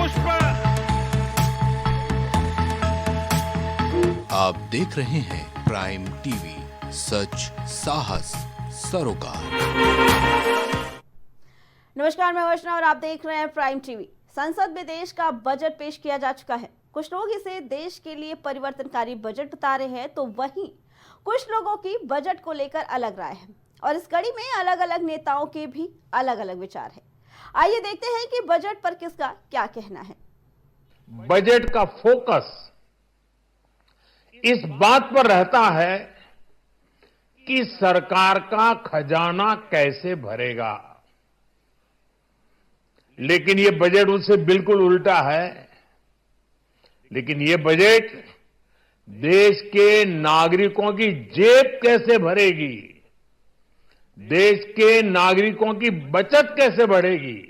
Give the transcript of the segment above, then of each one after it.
पुष्प। आप देख रहे हैं प्राइम टीवी, सच साहस सरोकार। नमस्कार, मैं वर्षना और आप देख रहे हैं प्राइम टीवी। संसद में देश का बजट पेश किया जा चुका है। कुछ लोग इसे देश के लिए परिवर्तनकारी बजट बता रहे हैं, तो वहीं कुछ लोगों की बजट को लेकर अलग राय है और इस कड़ी में अलग अलग नेताओं के भी अलग अलग विचार है। आइए देखते हैं कि बजट पर किसका क्या कहना है। बजट का फोकस इस बात पर रहता है कि सरकार का खजाना कैसे भरेगा, लेकिन ये बजट उससे बिल्कुल उल्टा है। लेकिन ये बजट देश के नागरिकों की जेब कैसे भरेगी, देश के नागरिकों की बचत कैसे बढ़ेगी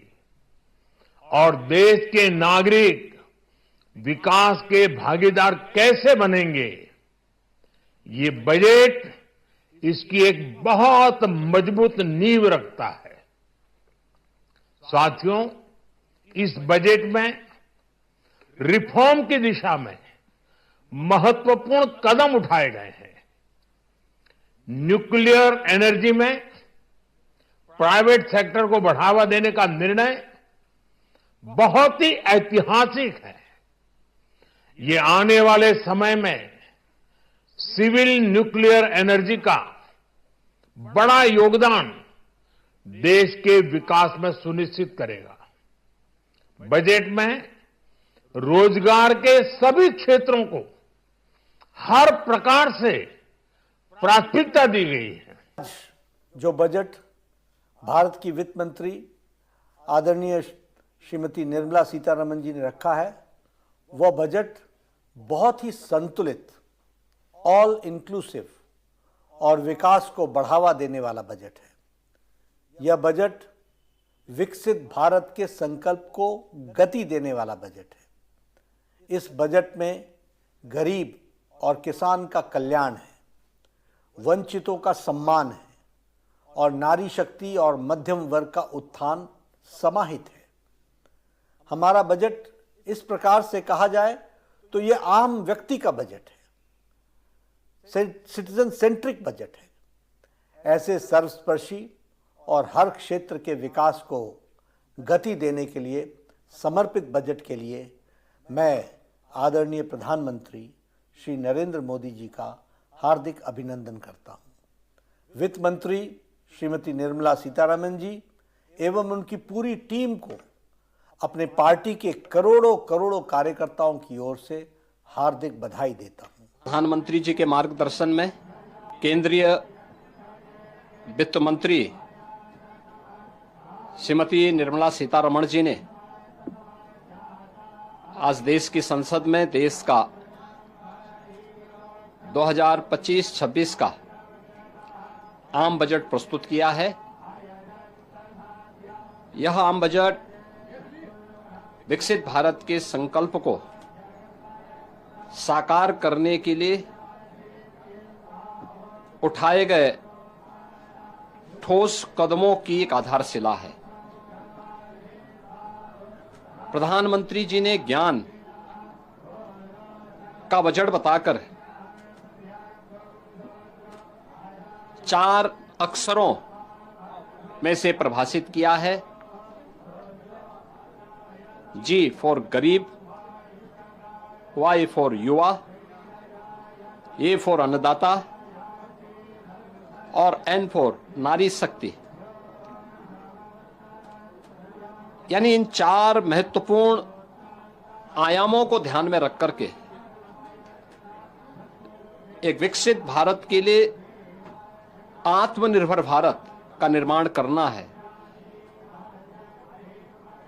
और देश के नागरिक विकास के भागीदार कैसे बनेंगे, ये बजट इसकी एक बहुत मजबूत नींव रखता है। साथियों, इस बजट में रिफॉर्म की दिशा में महत्वपूर्ण कदम उठाए गए हैं। न्यूक्लियर एनर्जी में प्राइवेट सेक्टर को बढ़ावा देने का निर्णय बहुत ही ऐतिहासिक है। ये आने वाले समय में सिविल न्यूक्लियर एनर्जी का बड़ा योगदान देश के विकास में सुनिश्चित करेगा। बजट में रोजगार के सभी क्षेत्रों को हर प्रकार से प्राथमिकता दी गई है। जो बजट भारत की वित्त मंत्री आदरणीय श्रीमती निर्मला सीतारमण जी ने रखा है, वह बजट बहुत ही संतुलित, ऑल इंक्लूसिव और विकास को बढ़ावा देने वाला बजट है। यह बजट विकसित भारत के संकल्प को गति देने वाला बजट है। इस बजट में गरीब और किसान का कल्याण है, वंचितों का सम्मान है और नारी शक्ति और मध्यम वर्ग का उत्थान समाहित है। हमारा बजट इस प्रकार से कहा जाए तो यह आम व्यक्ति का बजट है, सिटीजन सेंट्रिक बजट है। ऐसे सर्वस्पर्शी और हर क्षेत्र के विकास को गति देने के लिए समर्पित बजट के लिए मैं आदरणीय प्रधानमंत्री श्री नरेंद्र मोदी जी का हार्दिक अभिनंदन करता हूं। वित्त मंत्री श्रीमती निर्मला सीतारमण जी एवं उनकी पूरी टीम को अपने पार्टी के करोड़ों करोड़ों कार्यकर्ताओं की ओर से हार्दिक बधाई देता हूं। प्रधानमंत्री जी के मार्गदर्शन में केंद्रीय वित्त मंत्री श्रीमती निर्मला सीतारमण जी ने आज देश की संसद में देश का 2025-26 का आम बजट प्रस्तुत किया है। यह आम बजट विकसित भारत के संकल्प को साकार करने के लिए उठाए गए ठोस कदमों की एक आधारशिला है। प्रधानमंत्री जी ने ज्ञान का बजट बताकर 4 अक्षरों में से परिभाषित किया है। जी फॉर गरीब, वाई फॉर युवा, ए फॉर अन्नदाता और एन फॉर नारी शक्ति। यानी इन 4 महत्वपूर्ण आयामों को ध्यान में रख करके एक विकसित भारत के लिए आत्मनिर्भर भारत का निर्माण करना है।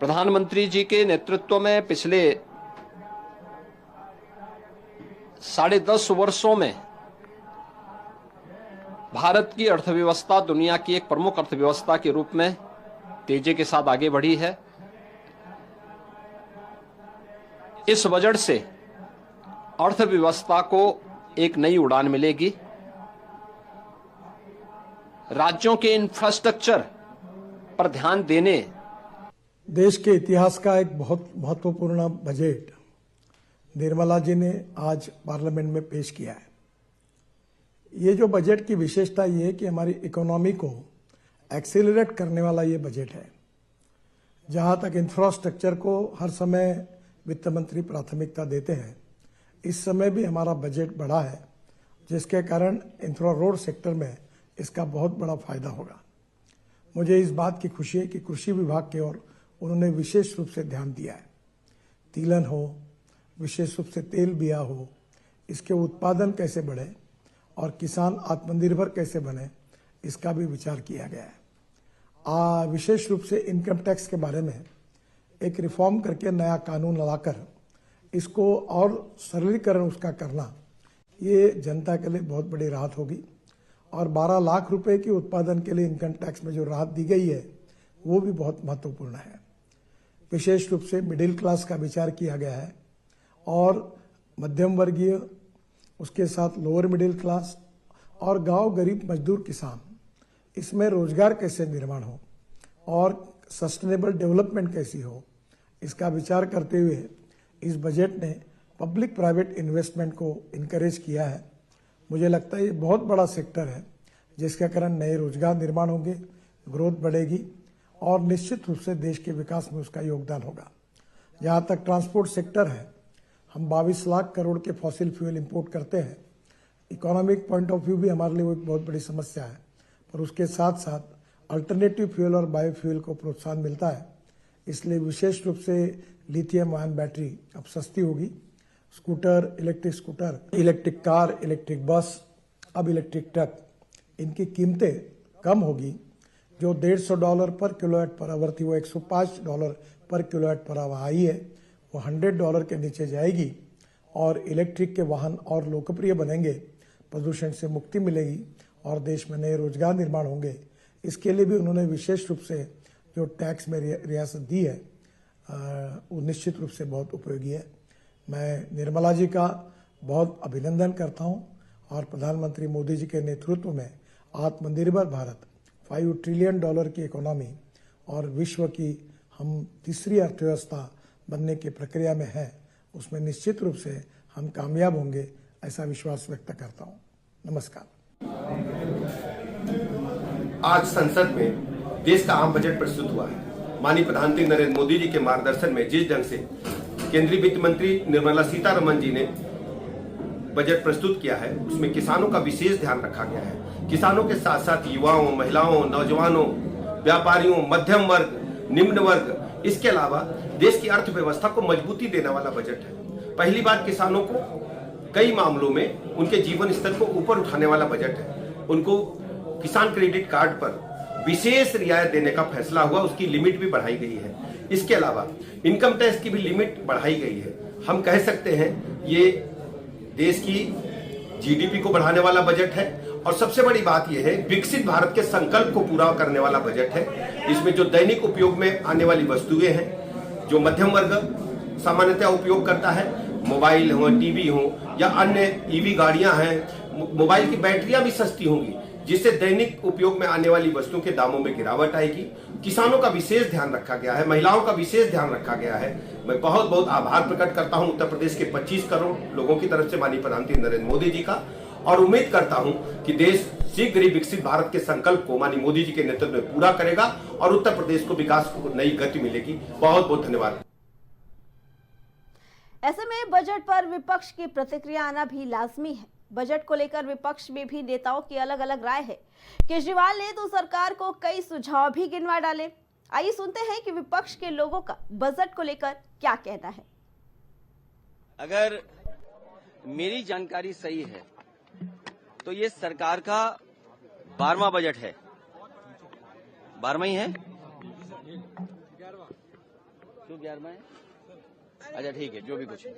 प्रधानमंत्री जी के नेतृत्व में पिछले 10.5 वर्षों में भारत की अर्थव्यवस्था दुनिया की एक प्रमुख अर्थव्यवस्था के रूप में तेजी के साथ आगे बढ़ी है। इस बजट से अर्थव्यवस्था को एक नई उड़ान मिलेगी। राज्यों के इंफ्रास्ट्रक्चर पर ध्यान देने देश के इतिहास का एक बहुत महत्वपूर्ण बजट निर्मला जी ने आज पार्लियामेंट में पेश किया है। ये जो बजट की विशेषता ये है कि हमारी इकोनॉमी को एक्सेलरेट करने वाला ये बजट है। जहां तक इंफ्रास्ट्रक्चर को हर समय वित्त मंत्री प्राथमिकता देते हैं, इस समय भी हमारा बजट बढ़ा है, जिसके कारण इंफ्रा रोड सेक्टर में इसका बहुत बड़ा फायदा होगा। मुझे इस बात की खुशी है कि कृषि विभाग की ओर उन्होंने विशेष रूप से ध्यान दिया है। तिलहन हो, विशेष रूप से तेल बिया हो, इसके उत्पादन कैसे बढ़े और किसान आत्मनिर्भर कैसे बने, इसका भी विचार किया गया है। विशेष रूप से इनकम टैक्स के बारे में एक रिफॉर्म करके नया कानून लाकर इसको और सरलीकरण उसका करना, ये जनता के लिए बहुत बड़ी राहत होगी। और 12 लाख रुपए की उत्पादन के लिए इनकम टैक्स में जो राहत दी गई है, वो भी बहुत महत्वपूर्ण है। विशेष रूप से मिडिल क्लास का विचार किया गया है और मध्यम वर्गीय, उसके साथ लोअर मिडिल क्लास और गांव गरीब मजदूर किसान, इसमें रोजगार कैसे निर्माण हो और सस्टेनेबल डेवलपमेंट कैसी हो, इसका विचार करते हुए इस बजट ने पब्लिक प्राइवेट इन्वेस्टमेंट को इनकरेज किया है। मुझे लगता है ये बहुत बड़ा सेक्टर है, जिसके कारण नए रोजगार निर्माण होंगे, ग्रोथ बढ़ेगी और निश्चित रूप से देश के विकास में उसका योगदान होगा। जहाँ तक ट्रांसपोर्ट सेक्टर है, हम 22 लाख करोड़ के फॉसिल फ्यूल इंपोर्ट करते हैं। इकोनॉमिक पॉइंट ऑफ व्यू भी हमारे लिए वो एक बहुत बड़ी समस्या है, पर उसके साथ साथ अल्टरनेटिव फ्यूल और बायोफ्यूल को प्रोत्साहन मिलता है। इसलिए विशेष रूप से लिथियम आयन बैटरी अब सस्ती होगी। Scooter, electric car, electric bus, अब इलेक्ट्रिक ट्रक, इनकी कीमतें कम होगी। जो $150 पर किलोवाट पर आवर थी, वो $105 पर किलोवाट पर आवर आई है, वो $100 के नीचे जाएगी और इलेक्ट्रिक के वाहन और लोकप्रिय बनेंगे, प्रदूषण से मुक्ति मिलेगी और देश में नए रोजगार निर्माण होंगे। इसके लिए भी उन्होंने विशेष रूप से जो टैक्स में रियासत दी है, वो निश्चित रूप से बहुत उपयोगी है। मैं निर्मला जी का बहुत अभिनंदन करता हूं और प्रधानमंत्री मोदी जी के नेतृत्व में आत्मनिर्भर भारत, $5 ट्रिलियन की इकोनॉमी और विश्व की हम तीसरी अर्थव्यवस्था बनने की प्रक्रिया में है, उसमें निश्चित रूप से हम कामयाब होंगे, ऐसा विश्वास व्यक्त करता हूं। नमस्कार। आज संसद में देश का आम बजट प्रस्तुत हुआ है। माननीय प्रधानमंत्री नरेंद्र मोदी जी के मार्गदर्शन में जिस ढंग से केंद्रीय वित्त मंत्री निर्मला सीतारमण जी ने बजट प्रस्तुत किया है, उसमें किसानों का विशेष ध्यान रखा गया है। किसानों के साथ साथ युवाओं, महिलाओं, नौजवानों, व्यापारियों, मध्यम वर्ग, निम्न वर्ग, इसके अलावा देश की अर्थव्यवस्था को मजबूती देने वाला बजट है। पहली बार किसानों को कई मामलों में उनके जीवन स्तर को ऊपर उठाने वाला बजट है। उनको किसान क्रेडिट कार्ड पर विशेष रियायत देने का फैसला हुआ, उसकी लिमिट भी बढ़ाई गई है। इसके अलावा इनकम टैक्स की भी लिमिट बढ़ाई गई है। हम कह सकते हैं ये देश की जीडीपी को बढ़ाने वाला बजट है और सबसे बड़ी बात यह है, विकसित भारत के संकल्प को पूरा करने वाला बजट है। इसमें जो दैनिक उपयोग में आने वाली वस्तुएं हैं, जो मध्यम वर्ग सामान्यतः उपयोग करता है, मोबाइल हो, टीवी हो या अन्य ईवी गाड़ियां हैं, मोबाइल की बैटरियां भी सस्ती होंगी, जिससे दैनिक उपयोग में आने वाली वस्तुओं के दामों में गिरावट आएगी। किसानों का विशेष ध्यान रखा गया है, महिलाओं का विशेष ध्यान रखा गया है। मैं बहुत बहुत आभार प्रकट करता हूं उत्तर प्रदेश के 25 करोड़ लोगों की तरफ से माननीय प्रधानमंत्री नरेंद्र मोदी जी का, और उम्मीद करता हूं कि देश शीघ्र ही विकसित भारत के संकल्प को माननीय मोदी जी के नेतृत्व में पूरा करेगा और उत्तर प्रदेश को विकास को नई गति मिलेगी। बहुत बहुत धन्यवाद। ऐसे में बजट पर विपक्ष की प्रतिक्रिया आना भी लाजमी है। बजट को लेकर विपक्ष में भी नेताओं की अलग अलग राय है। केजरीवाल ने तो सरकार को कई सुझाव भी गिनवा डाले। आइए सुनते हैं कि विपक्ष के लोगों का बजट को लेकर क्या कहना है। अगर मेरी जानकारी सही है तो ये सरकार का 12वां बजट है। 12वां ही है? क्यों 11वां है? अच्छा ठीक है, जो भी कुछ है।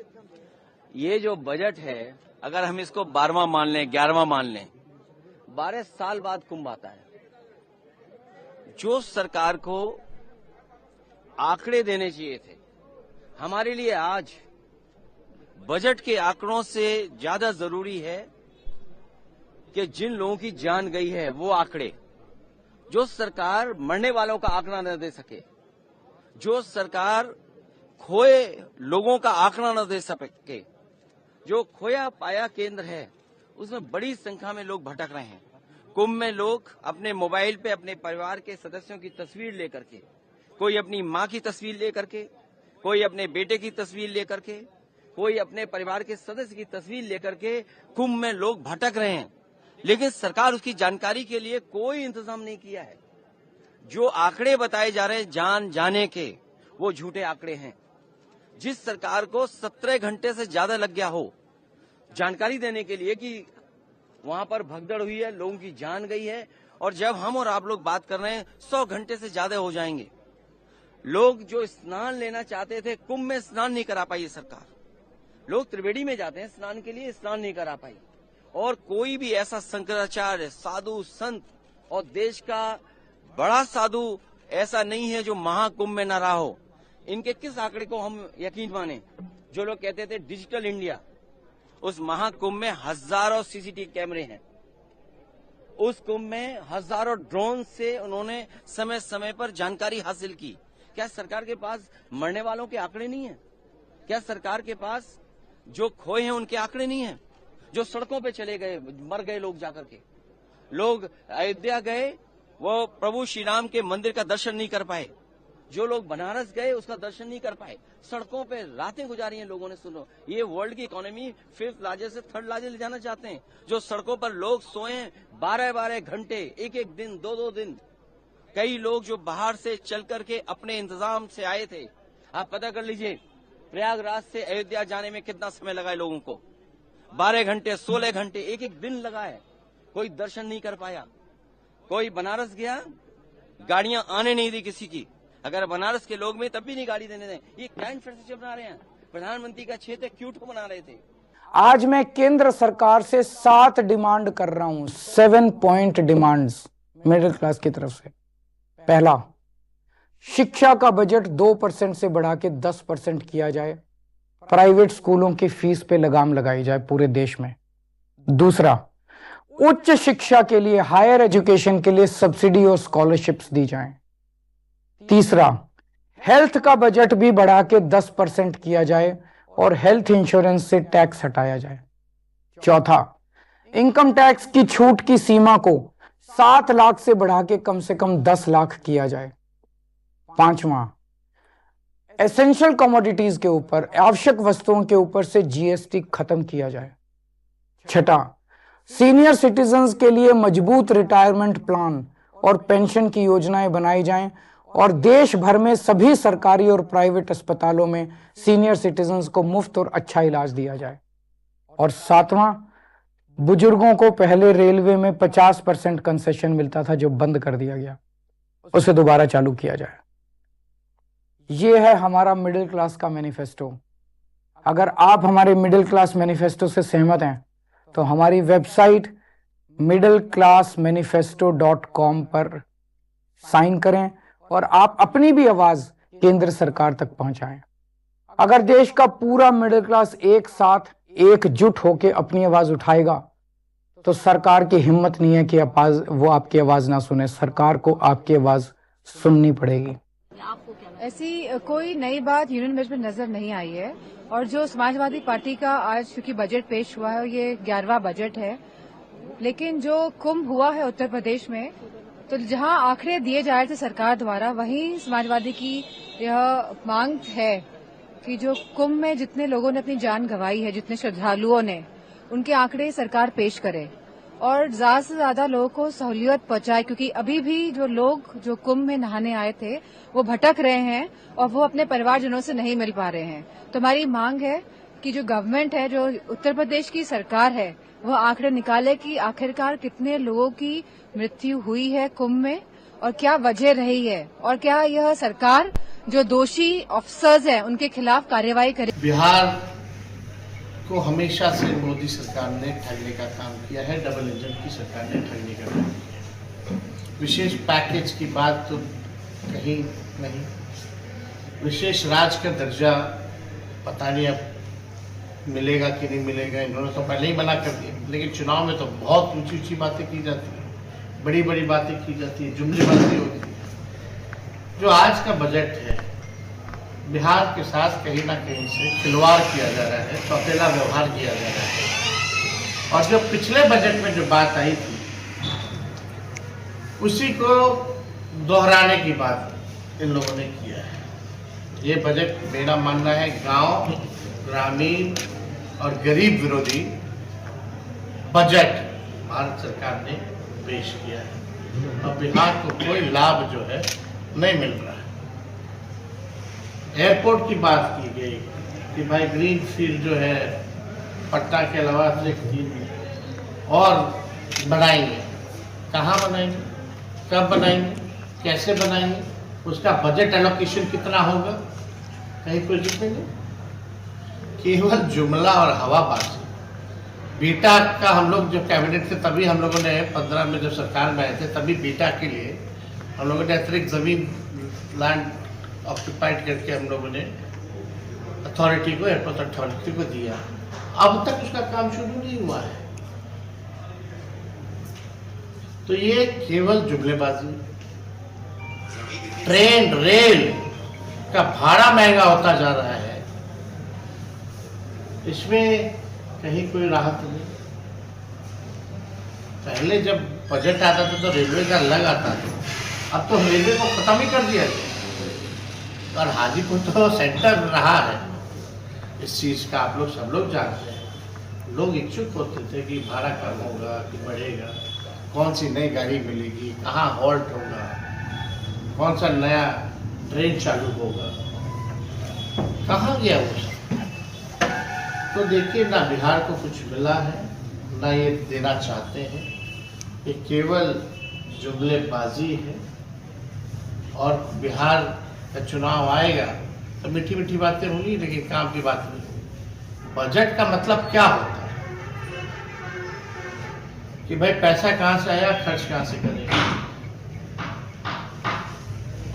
ये जो बजट है, अगर हम इसको 12वां मान लें, 11वां मान लें, 12 साल बाद कुंभ आता है। जो सरकार को आंकड़े देने चाहिए थे, हमारे लिए आज बजट के आंकड़ों से ज्यादा जरूरी है कि जिन लोगों की जान गई है वो आंकड़े, जो सरकार मरने वालों का आंकड़ा न दे सके, जो सरकार खोए लोगों का आंकड़ा न दे सके, जो खोया पाया केंद्र है उसमें बड़ी संख्या में लोग भटक रहे हैं। कुंभ में लोग अपने मोबाइल पे अपने परिवार के सदस्यों की तस्वीर लेकर के, कोई अपनी मां की तस्वीर लेकर के, कोई अपने बेटे की तस्वीर लेकर के, कोई अपने परिवार के सदस्य की तस्वीर लेकर के कुंभ में लोग भटक रहे हैं, लेकिन सरकार उसकी जानकारी के लिए कोई इंतजाम नहीं किया है। जो आंकड़े बताए जा रहे हैं जान जाने के, वो झूठे आंकड़े हैं। जिस सरकार को 17 घंटे से ज्यादा लग गया हो जानकारी देने के लिए कि वहां पर भगदड़ हुई है, लोगों की जान गई है, और जब हम और आप लोग बात कर रहे हैं 100 घंटे से ज्यादा हो जाएंगे। लोग जो स्नान लेना चाहते थे, कुंभ में स्नान नहीं करा पाई सरकार। लोग त्रिवेणी में जाते हैं स्नान के लिए, स्नान नहीं करा पाई। और कोई भी ऐसा शंकराचार्य, साधु, संत और देश का बड़ा साधु ऐसा नहीं है जो महाकुंभ में न रहा हो। इनके किस आंकड़े को हम यकीन माने? जो लोग कहते थे डिजिटल इंडिया, उस महाकुंभ में हजारों सीसीटीवी कैमरे हैं। उस कुंभ में हजारों ड्रोन से उन्होंने समय समय पर जानकारी हासिल की। क्या सरकार के पास मरने वालों के आंकड़े नहीं है? क्या सरकार के पास जो खोए हैं उनके आंकड़े नहीं है? जो सड़कों पे चले गए, मर गए लोग जाकर के, लोग अयोध्या गए, वो प्रभु श्री राम के मंदिर का दर्शन नहीं कर पाए। जो लोग बनारस गए उसका दर्शन नहीं कर पाए। सड़कों पे रातें गुजारी हैं लोगों ने। सुनो, ये वर्ल्ड की इकोनॉमी 5th लार्जेस्ट से 3rd लार्जेस्ट ले जाना चाहते हैं। जो सड़कों पर लोग सोए 12-12 घंटे, एक दिन, 2-2 दिन। कई लोग जो बाहर से चल करके अपने इंतजाम से आए थे, आप पता कर लीजिए प्रयागराज से अयोध्या जाने में कितना समय लगा है लोगों को। 12 घंटे, 16 घंटे, एक दिन लगा है। कोई दर्शन नहीं कर पाया। कोई बनारस गया, गाड़ियां आने नहीं दी किसी की। अगर बनारस के लोग में तब भी नहीं गाड़ी देने दें। ये क्या इंफ्रास्ट्रक्चर बना रहे हैं? प्रधानमंत्री का क्षेत्र क्यों बना रहे थे? आज मैं केंद्र सरकार से 7 डिमांड कर रहा हूं, 7 पॉइंट डिमांड्स मिडिल क्लास की तरफ से। पहला, शिक्षा का बजट 2% से बढ़ा के 10% किया जाए। प्राइवेट स्कूलों की फीस पे लगाम लगाई जाए पूरे देश में। दूसरा, उच्च शिक्षा के लिए, हायर एजुकेशन के लिए सब्सिडी और स्कॉलरशिप्स दी जाएं। तीसरा, हेल्थ का बजट भी बढ़ा के 10% किया जाए और हेल्थ इंश्योरेंस से टैक्स हटाया जाए। चौथा, इनकम टैक्स की छूट की सीमा को 7 लाख से बढ़ा के कम से कम 10 लाख किया जाए। पांचवा, एसेंशियल कमोडिटीज के ऊपर, आवश्यक वस्तुओं के ऊपर से जीएसटी खत्म किया जाए। छठा, सीनियर सिटीजन्स के लिए मजबूत रिटायरमेंट प्लान और पेंशन की योजनाएं बनाई जाएं और देश भर में सभी सरकारी और प्राइवेट अस्पतालों में सीनियर सिटीजन्स को मुफ्त और अच्छा इलाज दिया जाए। और सातवां, बुजुर्गों को पहले रेलवे में 50% कंसेशन मिलता था जो बंद कर दिया गया, उसे दोबारा चालू किया जाए। ये है हमारा मिडिल क्लास का मैनिफेस्टो। अगर आप हमारे मिडिल क्लास मैनिफेस्टो से सहमत हैं तो हमारी वेबसाइट middleclassmanifesto.com पर साइन करें और आप अपनी भी आवाज केंद्र सरकार तक पहुंचाएं। अगर देश का पूरा मिडिल क्लास एक साथ एकजुट होकर अपनी आवाज उठाएगा तो सरकार की हिम्मत नहीं है कि वो आपकी आवाज ना सुने। सरकार को आपकी आवाज सुननी पड़ेगी। ऐसी कोई नई बात यूनियन बजट में नजर नहीं आई है। और जो समाजवादी पार्टी का आज क्योंकि बजट पेश हुआ है, ये 11वां बजट है, लेकिन जो कुंभ हुआ है उत्तर प्रदेश में, तो जहां आंकड़े दिए जा रहे थे सरकार द्वारा, वहीं समाजवादी की यह मांग है कि जो कुंभ में जितने लोगों ने अपनी जान गंवाई है, जितने श्रद्धालुओं ने, उनके आंकड़े सरकार पेश करे और ज्यादा से ज्यादा लोगों को सहूलियत पहुंचाए। क्योंकि अभी भी जो लोग जो कुंभ में नहाने आए थे वो भटक रहे हैं और वो अपने परिवारजनों से नहीं मिल पा रहे हैं। तो हमारी मांग है कि जो गवर्नमेंट है, जो उत्तर प्रदेश की सरकार है, वो आंकड़े निकाले कि आखिरकार कितने लोगों की मृत्यु हुई है कुंभ में और क्या वजह रही है, और क्या यह सरकार जो दोषी ऑफिसर्स हैं उनके खिलाफ कार्रवाई करे। बिहार को हमेशा से मोदी सरकार ने ठगने का काम किया है। डबल इंजन की सरकार ने ठगने का काम किया। विशेष पैकेज की बात तो कहीं नहीं। विशेष राज्य का दर्जा पता नहीं अब मिलेगा कि नहीं मिलेगा, इन्होंने तो पहले ही मना कर दिया। लेकिन चुनाव में तो बहुत ऊंची ऊंची बातें की जाती हैं, बड़ी बड़ी बातें की जाती है, जुमली बातें होती है। जो आज का बजट है बिहार के साथ कहीं ना कहीं से खिलवाड़ किया जा रहा है, सौतेला व्यवहार किया जा रहा है। और जो पिछले बजट में जो बात आई थी उसी को दोहराने की बात इन लोगों ने किया है। ये बजट मेरा मानना है गांव, ग्रामीण और गरीब विरोधी बजट भारत सरकार ने पेश किया है और बिहार को कोई लाभ जो है नहीं मिल रहा है। एयरपोर्ट की बात की गई कि भाई ग्रीन फील्ड जो है पटना के अलावा से 3 और बनाएंगे। कहाँ बनाएंगे, कब बनाएंगे, कैसे बनाएंगे, उसका बजट एलोकेशन कितना होगा, कहीं कोई जिक्र नहीं। केवल जुमला और हवाबाजी। बीटा का हम लोग जब कैबिनेट थे तभी हम लोगों ने 15 में जब सरकार में आए थे तभी बीटा के लिए हम लोगों ने अतिरिक्त जमीन लैंड ऑक्यूपाइड करके हम लोगों ने अथॉरिटी को, एयरपोर्ट अथॉरिटी को दिया। अब तक उसका काम शुरू नहीं हुआ है। तो ये केवल जुमलेबाजी। ट्रेन रेल का भाड़ा महंगा होता जा रहा है, इसमें कहीं कोई राहत नहीं। पहले जब बजट आता था तो रेलवे का अलग आता था, अब तो रेलवे को खत्म ही कर दिया गया। और हाजीपुर तो सेंटर रहा है इस चीज का, आप लोग सब लोग जानते हैं। लोग इच्छुक होते थे कि भाड़ा कम होगा कि बढ़ेगा, कौन सी नई गाड़ी मिलेगी, कहाँ हॉल्ट होगा, कौन सा नया ट्रेन चालू होगा, कहाँ गया वो सब। तो देखिए ना बिहार को कुछ मिला है, ना ये देना चाहते हैं। ये केवल जुमलेबाजी है। और बिहार का चुनाव आएगा तो मीठी मीठी बातें होंगी लेकिन काम की बात नहीं। बजट का मतलब क्या होता है कि भाई पैसा कहाँ से आया, खर्च कहाँ से करेगा।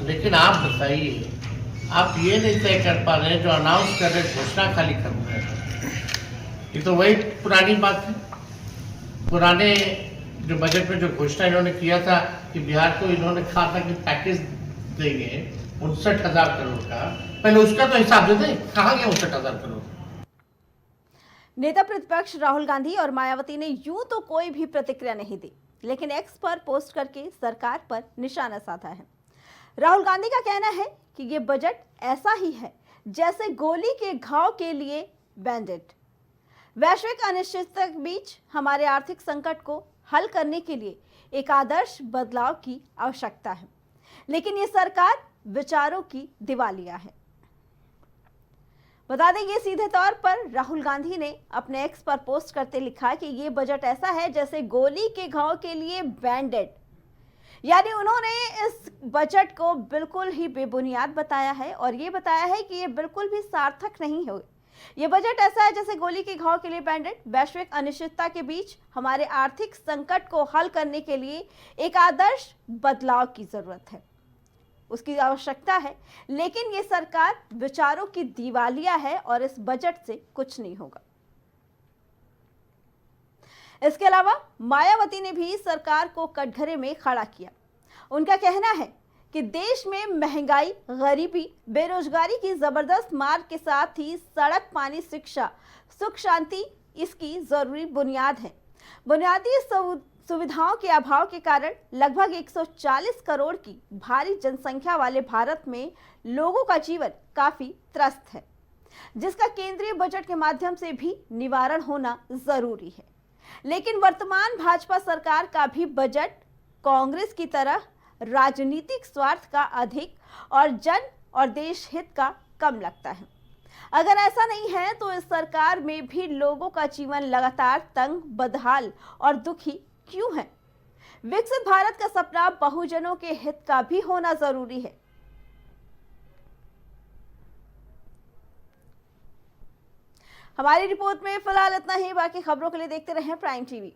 लेकिन आप बताइए, आप ये नहीं तय कर पा रहे हैं, जो अनाउंस कर रहे घोषणा खाली कर रहे हैं। ये तो वही पुरानी बात है। पुराने जो बजट में जो घोषणा इन्होंने किया था कि बिहार को इन्होंने कहा था कि पैकेज देंगे 59,000 करोड़ का, पहले उसका तो हिसाब दे दें, कहाँ गया 59,000 करोड़। नेता प्रतिपक्ष राहुल गांधी और मायावती ने यूं तो कोई भी प्रतिक्रिया नहीं दी, लेकिन एक्स पर पोस्ट करके सरकार पर निशाना साधा है। राहुल गांधी का कहना है कि ये बजट ऐसा ही है जैसे गोली के घाव के लिए बैंडेड। वैश्विक अनिश्चितता के बीच हमारे आर्थिक संकट को हल करने के लिए एक आदर्श बदलाव की आवश्यकता है, लेकिन ये सरकार विचारों की दिवालिया है। बता दें, ये सीधे तौर पर राहुल गांधी ने अपने एक्स पर पोस्ट करते लिखा कि ये बजट ऐसा है जैसे गोली के घाव के लिए बैंडेड। यानी उन्होंने इस बजट को बिल्कुल ही बेबुनियाद बताया है और ये बताया है कि ये बिल्कुल भी सार्थक नहीं है। ये बजट ऐसा है जैसे गोली के घाव के लिए बैंडेड। वैश्विक अनिश्चितता के बीच हमारे आर्थिक संकट को हल करने के लिए एक आदर्श बदलाव की जरूरत है, उसकी आवश्यकता है, लेकिन ये सरकार विचारों की दिवालिया है और इस बजट से कुछ नहीं होगा। इसके अलावा मायावती ने भी सरकार को कटघरे में खड़ा किया। उनका कहना है कि देश में महंगाई, गरीबी, बेरोजगारी की जबरदस्त मार के साथ ही सड़क, पानी, शिक्षा, सुख शांति इसकी जरूरी बुनियाद है। बुनियादी सुविधाओं के अभाव के कारण लगभग 140 करोड़ की भारी जनसंख्या वाले भारत में लोगों का जीवन काफी त्रस्त है, जिसका केंद्रीय बजट के माध्यम से भी निवारण होना जरूरी है। लेकिन वर्तमान भाजपा सरकार का भी बजट कांग्रेस की तरह राजनीतिक स्वार्थ का अधिक और जन और देश हित का कम लगता है। अगर ऐसा नहीं है तो इस सरकार में भी लोगों का जीवन लगातार तंग, बदहाल और दुखी क्यों है? विकसित भारत का सपना बहुजनों के हित का भी होना जरूरी है। हमारी रिपोर्ट में फिलहाल इतना ही। बाकी खबरों के लिए देखते रहें प्राइम टीवी।